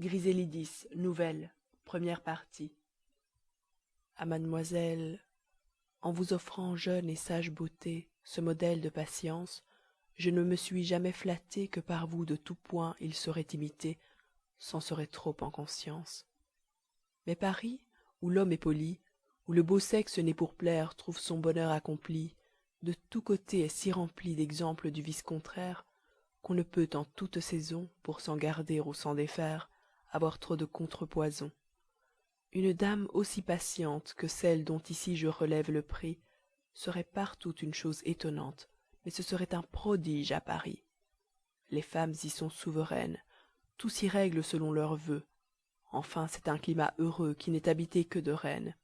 Grisélidis, nouvelle, première partie. À mademoiselle, en vous offrant jeune et sage beauté, ce modèle de patience, je ne me suis jamais flatté que par vous de tout point il serait imité, s'en serait trop en conscience. Mais Paris, où l'homme est poli, où le beau sexe né pour plaire trouve son bonheur accompli, de tous côtés est si rempli d'exemples du vice contraire, qu'on ne peut en toute saison, pour s'en garder ou s'en défaire, avoir trop de contrepoison. Une dame aussi patiente que celle dont ici je relève le prix serait partout une chose étonnante, mais ce serait un prodige à Paris. Les femmes y sont souveraines, tout s'y règle selon leurs vœux. Enfin, c'est un climat heureux qui n'est habité que de reines.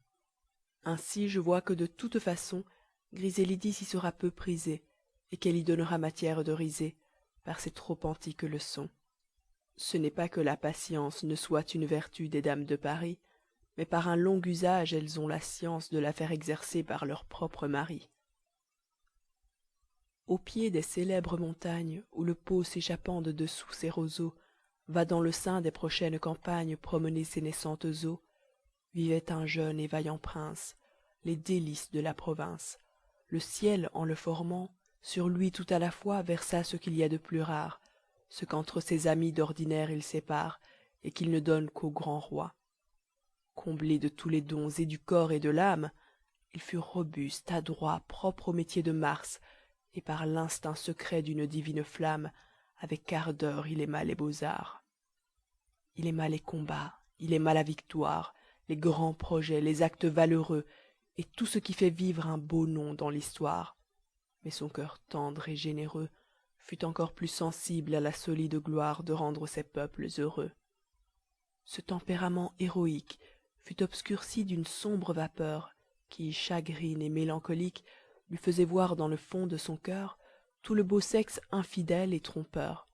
Ainsi, je vois que de toute façon, Grisélidis y sera peu prisée, et qu'elle y donnera matière de riser, par ses trop antiques leçons. Ce n'est pas que la patience ne soit une vertu des dames de Paris, mais par un long usage elles ont la science de la faire exercer par leurs propres maris. Au pied des célèbres montagnes, où le Pô s'échappant de dessous ses roseaux va dans le sein des prochaines campagnes promener ses naissantes eaux, vivait un jeune et vaillant prince, les délices de la province. Le ciel, en le formant, sur lui tout à la fois versa ce qu'il y a de plus rare, ce qu'entre ses amis d'ordinaire il sépare, et qu'il ne donne qu'aux grands rois. Comblé de tous les dons et du corps et de l'âme, il fut robuste, adroit, propre au métier de Mars, et par l'instinct secret d'une divine flamme, avec ardeur il aima les beaux-arts. Il aima les combats, il aima la victoire, les grands projets, les actes valeureux, et tout ce qui fait vivre un beau nom dans l'histoire. Mais son cœur tendre et généreux fut encore plus sensible à la solide gloire de rendre ses peuples heureux. Ce tempérament héroïque fut obscurci d'une sombre vapeur qui, chagrine et mélancolique, lui faisait voir dans le fond de son cœur tout le beau sexe infidèle et trompeur.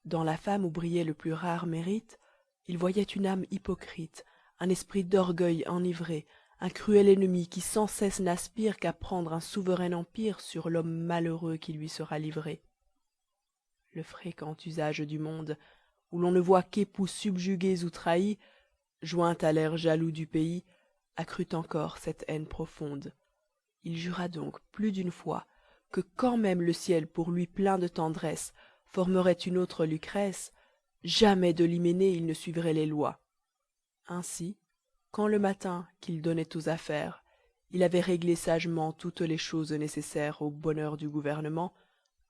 Dans la femme où brillait le plus rare mérite, il voyait une âme hypocrite, un esprit d'orgueil enivré, un cruel ennemi qui sans cesse n'aspire qu'à prendre un souverain empire sur l'homme malheureux qui lui sera livré. Le fréquent usage du monde, où l'on ne voit qu'époux subjugués ou trahis, joint à l'air jaloux du pays, accrut encore cette haine profonde. Il jura donc plus d'une fois que quand même le ciel pour lui plein de tendresse formerait une autre Lucrèce, jamais de l'hyménée il ne suivrait les lois. Ainsi, quand le matin qu'il donnait aux affaires, il avait réglé sagement toutes les choses nécessaires au bonheur du gouvernement,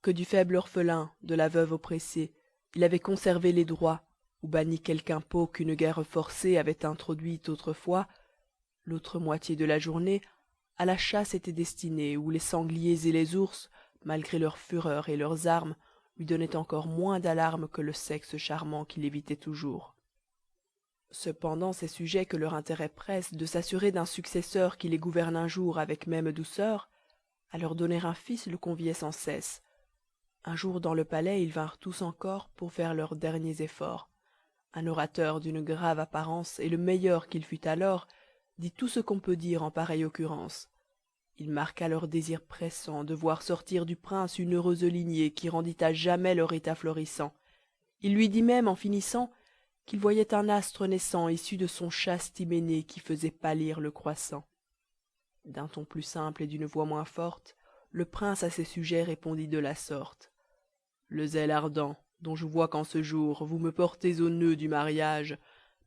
que du faible orphelin, de la veuve oppressée, il avait conservé les droits, ou banni quelque impôt qu'une guerre forcée avait introduit autrefois, l'autre moitié de la journée, à la chasse était destinée, où les sangliers et les ours, malgré leur fureur et leurs armes, lui donnaient encore moins d'alarme que le sexe charmant qu'il évitait toujours. Cependant ces sujets que leur intérêt presse de s'assurer d'un successeur qui les gouverne un jour avec même douceur, à leur donner un fils le conviait sans cesse. Un jour dans le palais ils vinrent tous encore pour faire leurs derniers efforts. Un orateur d'une grave apparence, et le meilleur qu'il fût alors, dit tout ce qu'on peut dire en pareille occurrence. Il marqua leur désir pressant de voir sortir du prince une heureuse lignée qui rendît à jamais leur état florissant. Il lui dit même en finissant qu'il voyait un astre naissant issu de son chaste hyménée qui faisait pâlir le croissant. D'un ton plus simple et d'une voix moins forte, le prince à ses sujets répondit de la sorte: le zèle ardent dont je vois qu'en ce jour vous me portez au nœud du mariage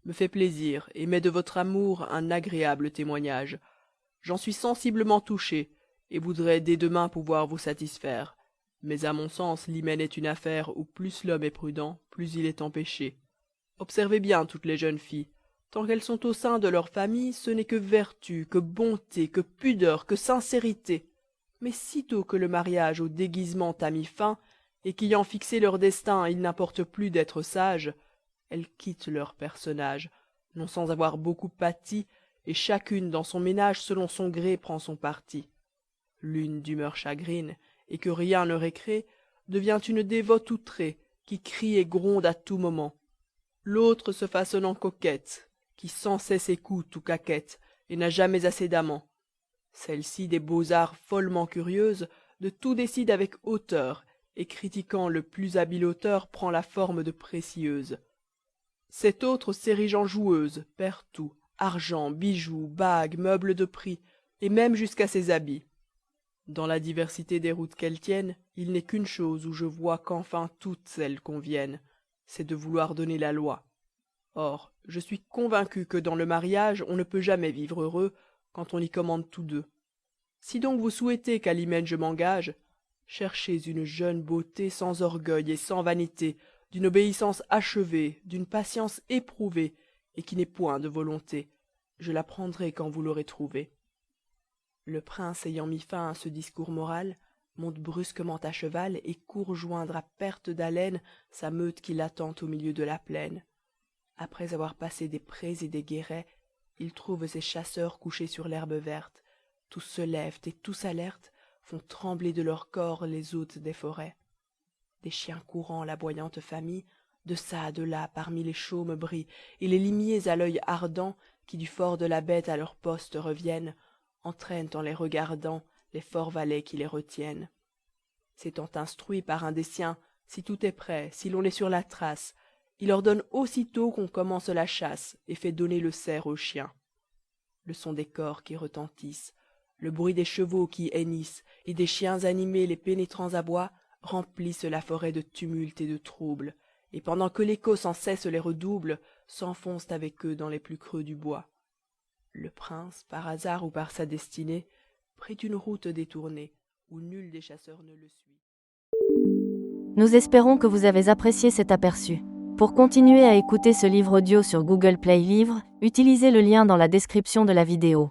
me fait plaisir et m'est de votre amour un agréable témoignage. J'en suis sensiblement touché, et voudrais dès demain pouvoir vous satisfaire. Mais à mon sens l'hymen est une affaire où plus l'homme est prudent, plus il est empêché. Observez bien toutes les jeunes filles. Tant qu'elles sont au sein de leur famille, ce n'est que vertu, que bonté, que pudeur, que sincérité. Mais sitôt que le mariage au déguisement a mis fin, et qu'ayant fixé leur destin il n'importe plus d'être sages, elles quittent leur personnage, non sans avoir beaucoup pâti, et chacune dans son ménage selon son gré prend son parti. L'une d'humeur chagrine, et que rien ne récrée, devient une dévote outrée, qui crie et gronde à tout moment. L'autre se façonnant coquette, qui sans cesse écoute ou caquette, et n'a jamais assez d'amant. Celle-ci des beaux-arts follement curieuse, de tout décide avec hauteur, et critiquant le plus habile auteur prend la forme de précieuse. Cette autre s'érige en joueuse, perd tout, argent, bijoux, bagues, meubles de prix, et même jusqu'à ses habits. Dans la diversité des routes qu'elles tiennent, il n'est qu'une chose où je vois qu'enfin toutes elles conviennent, c'est de vouloir donner la loi. Or, je suis convaincu que dans le mariage on ne peut jamais vivre heureux quand on y commande tous deux. Si donc vous souhaitez qu'à l'hymen je m'engage, cherchez une jeune beauté sans orgueil et sans vanité, d'une obéissance achevée, d'une patience éprouvée, et qui n'ait point de volonté. Je la prendrai quand vous l'aurez trouvée. Le prince ayant mis fin à ce discours moral, monte brusquement à cheval et court joindre à perte d'haleine sa meute qui l'attend au milieu de la plaine. Après avoir passé des prés et des guérets, il trouve ses chasseurs couchés sur l'herbe verte. Tous se lèvent et tous alertes font trembler de leur corps les hôtes des forêts. Des chiens courant l'aboyante famille, de çà de là parmi les chaumes brient, et les limiers à l'œil ardent, qui du fort de la bête à leur poste reviennent, entraînent en les regardant les forts valets qui les retiennent. S'étant instruit par un des siens, si tout est prêt, si l'on est sur la trace, il ordonne aussitôt qu'on commence la chasse, et fait donner le cerf aux chiens. Le son des cors qui retentissent, le bruit des chevaux qui hennissent, et des chiens animés les pénétrants abois, remplissent la forêt de tumulte et de trouble, et pendant que l'écho sans cesse les redouble, s'enfoncent avec eux dans les plus creux du bois. Le prince, par hasard ou par sa destinée, prit une route détournée, où nul des chasseurs ne le suit. Nous espérons que vous avez apprécié cet aperçu. Pour continuer à écouter ce livre audio sur Google Play Livres, utilisez le lien dans la description de la vidéo.